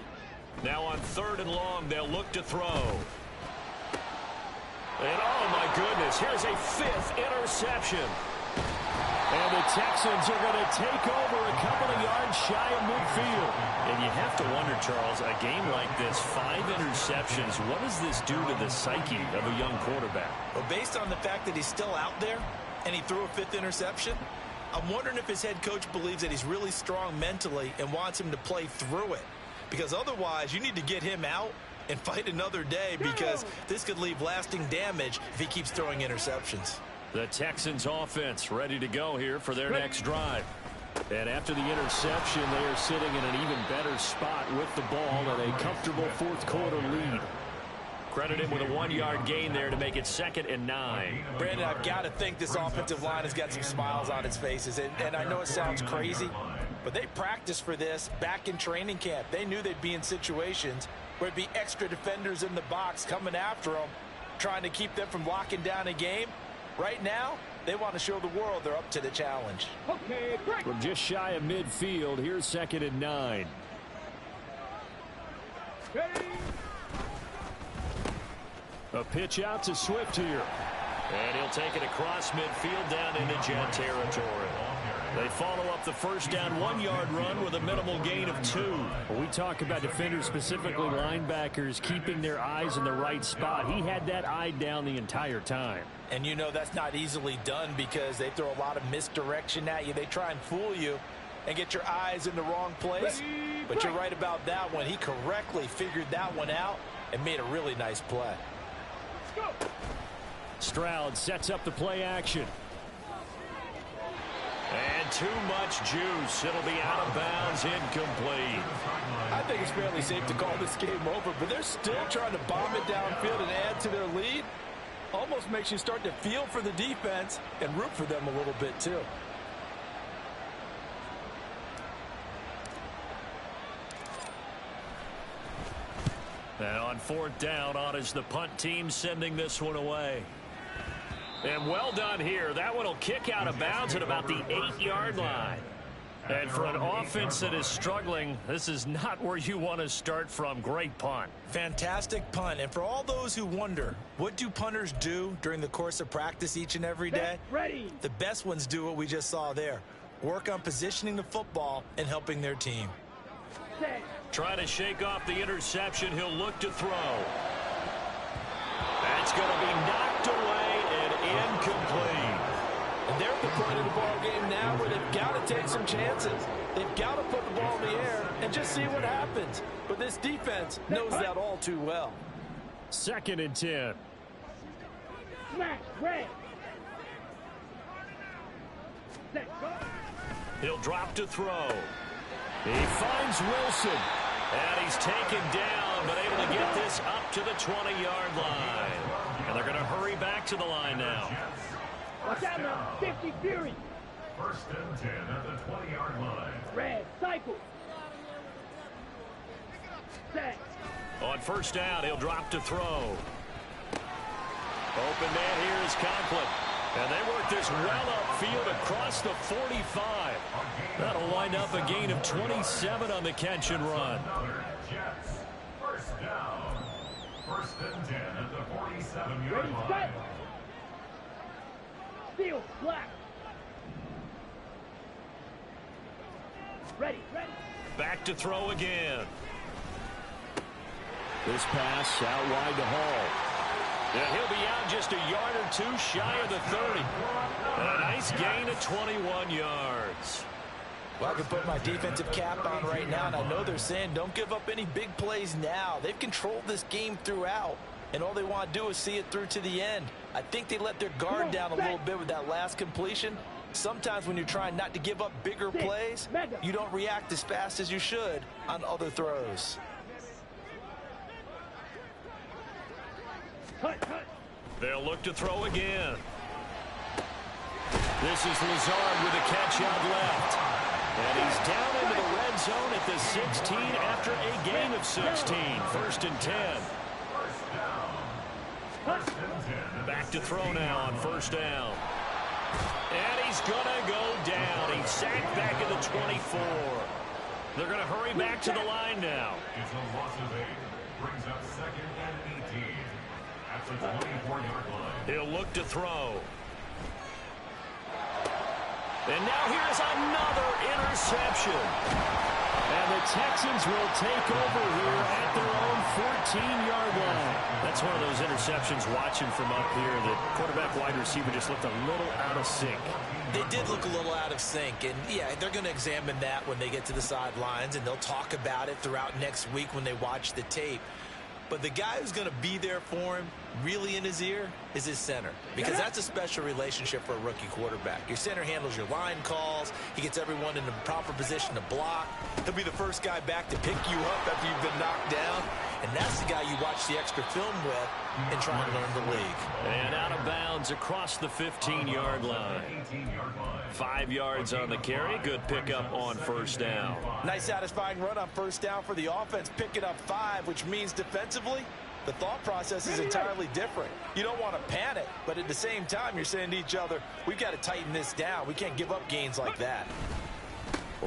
Now on 3rd and long, they'll look to throw. And oh my goodness, here's a 5th interception. And the Texans are going to take over a couple of yards shy of midfield. And you have to wonder, Charles, a game like this, 5 interceptions, what does this do to the psyche of a young quarterback? Well, based on the fact that he's still out there and he threw a 5th interception, I'm wondering if his head coach believes that he's really strong mentally and wants him to play through it. Because otherwise, you need to get him out and fight another day, because this could leave lasting damage if he keeps throwing interceptions. The Texans offense ready to go here for their next drive. And after the interception, they are sitting in an even better spot with the ball and a comfortable 4th quarter lead. Credit him with a 1-yard gain there to make it 2nd and 9. Brandon, I've got to think this offensive line has got some smiles on its faces. And I know it sounds crazy, but they practiced for this back in training camp. They knew they'd be in situations where it'd be extra defenders in the box coming after them, trying to keep them from locking down a game. Right now, they want to show the world they're up to the challenge. Okay, break. From just shy of midfield, here's 2nd and 9. Ready. A pitch out to Swift here. And he'll take it across midfield down into Jet territory. They follow up the first down 1-yard run with a minimal gain of 2. When we talk about defenders, specifically linebackers, keeping their eyes in the right spot, he had that eye down the entire time. And you know that's not easily done because they throw a lot of misdirection at you. They try and fool you and get your eyes in the wrong place. But you're right about that one. He correctly figured that one out and made a really nice play. Stroud sets up the play action. And too much juice. It'll be out of bounds, incomplete. I think it's fairly safe to call this game over, but they're still trying to bomb it downfield and add to their lead. Almost makes you start to feel for the defense and root for them a little bit too. And on 4th down, on is the punt team sending this one away. And well done here. That one will kick out of bounds at about the 8-yard line. And for an offense that is struggling, this is not where you want to start from. Great punt. Fantastic punt. And for all those who wonder, what do punters do during the course of practice each and every day? Ready. The best ones do what we just saw there. Work on positioning the football and helping their team. Set. Trying to shake off the interception. He'll look to throw. That's going to be knocked away and incomplete. And they're at the point of the ball game now where they've got to take some chances. They've got to put the ball in the air and just see what happens. But this defense knows that all too well. 2nd and 10. Smash. Red. Set. Go. He'll drop to throw. He finds Wilson. And he's taken down, but able to get this up to the 20-yard line. And they're going to hurry back to the line now. Watch out now. 50 Fury. 1st and 10 at the 20-yard line. Red. Cycle. Set. On 1st down, he'll drop to throw. Open man here is Conklin. And they work this well upfield across the 45. That'll wind up a gain of 27 on the catch and run. Jets. 1st down. 1st and 10 at the 47-yard Ready. line. Set. Steel. Black. Ready. Ready. Back to throw again. This pass out wide to Hall. And he'll be out just a yard or two shy of the 30. And a nice gain of 21 yards. Well, I can put my defensive cap on right now, and I know they're saying don't give up any big plays now. They've controlled this game throughout, and all they want to do is see it through to the end. I think they let their guard down a little bit with that last completion. Sometimes when you're trying not to give up bigger plays, you don't react as fast as you should on other throws. They'll look to throw again. This is Lazard with a catch out left. And he's down into the red zone at the 16 after a gain of 16. 1st and 10. Back to throw now on 1st down. And he's going to go down. He's sacked back at the 24. They're going to hurry back to the line now. It's a loss of 8. Brings up 2nd and 18. At the 24-yard line. He'll look to throw. And now here's another interception. And the Texans will take over here at their own 14-yard line. That's one of those interceptions watching from up here. The quarterback wide receiver just looked a little out of sync. They did look a little out of sync, and yeah, they're going to examine that when they get to the sidelines, and they'll talk about it throughout next week when they watch the tape. But the guy who's going to be there for him, really in his ear, is his center. Because that's a special relationship for a rookie quarterback. Your center handles your line calls. He gets everyone in the proper position to block. He'll be the first guy back to pick you up after you've been knocked down. And that's the guy you watch the extra film with and try and learn the league. And out of bounds across the 15-yard line. 5 yards on the carry. Good pickup on 1st down. Nice satisfying run on 1st down for the offense. Picking up 5, which means defensively, the thought process is entirely different. You don't want to panic, but at the same time, you're saying to each other, we've got to tighten this down. We can't give up gains like that.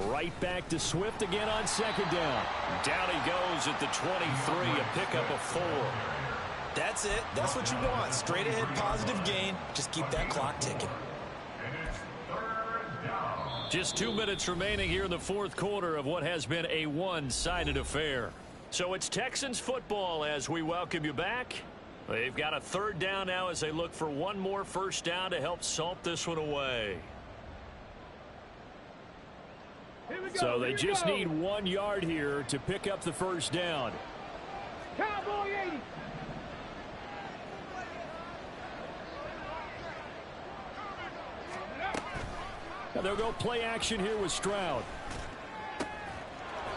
Right back to Swift again on 2nd down. Down he goes at the 23, a pickup of 4. That's it. That's what you want. Straight ahead positive gain. Just keep that clock ticking. Just 2 minutes remaining here in the fourth quarter of what has been a one-sided affair. So it's Texans football as we welcome you back. They've got a third down now as they look for one more first down to help salt this one away. So they just need 1 yard here to pick up the first down. Cowboy 80. Now they'll go play action here with Stroud.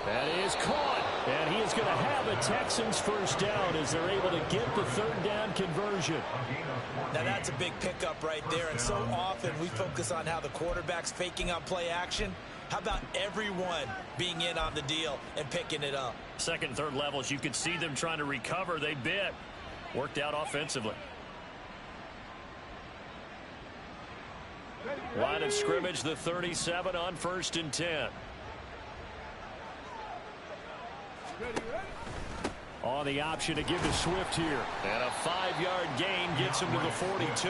That is caught. And he is going to have a Texans first down as they're able to get the third down conversion. Now that's a big pickup right there, and so often we focus on how the quarterback's faking on play action. How about everyone being in on the deal and picking it up? Second and third levels, you could see them trying to recover. They bit. Worked out offensively. Line of scrimmage, the 37 on 1st and 10. On the option to give to Swift here. And a 5-yard gain gets him to the 42.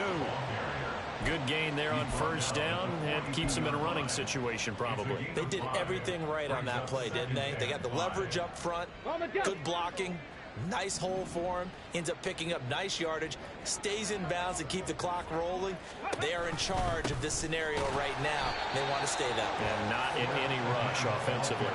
Good gain there on first down and keeps him in a running situation probably. They did everything right on that play, didn't they? They got the leverage up front, good blocking, nice hole for him, ends up picking up nice yardage, stays in bounds and keep the clock rolling. They are in charge of this scenario right now. They want to stay that way. And not in any rush offensively.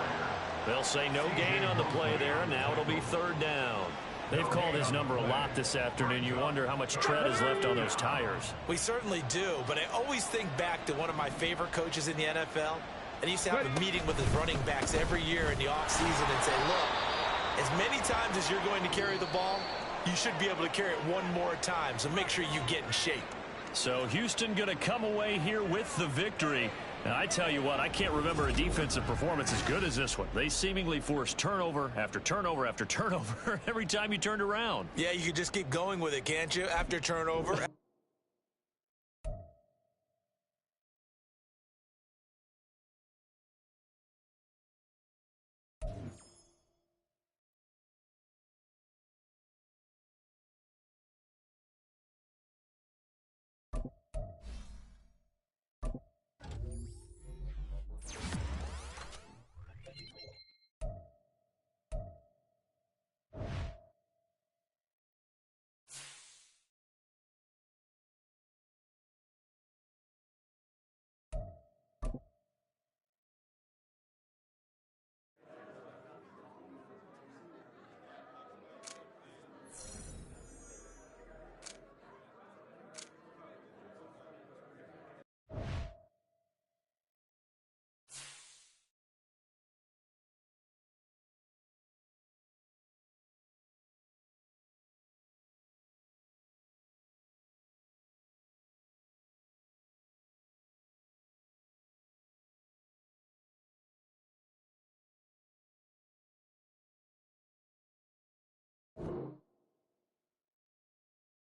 They'll say no gain on the play there. Now it'll be third down. They've called his number a lot this afternoon. You wonder how much tread is left on those tires. We certainly do, but I always think back to one of my favorite coaches in the NFL. And he used to have a meeting with his running backs every year in the offseason and say, look, as many times as you're going to carry the ball, you should be able to carry it one more time, so make sure you get in shape. So Houston going to come away here with the victory. And I tell you what, I can't remember a defensive performance as good as this one. They seemingly forced turnover after turnover after turnover every time you turned around. Yeah, you could just keep going with it, can't you? After turnover.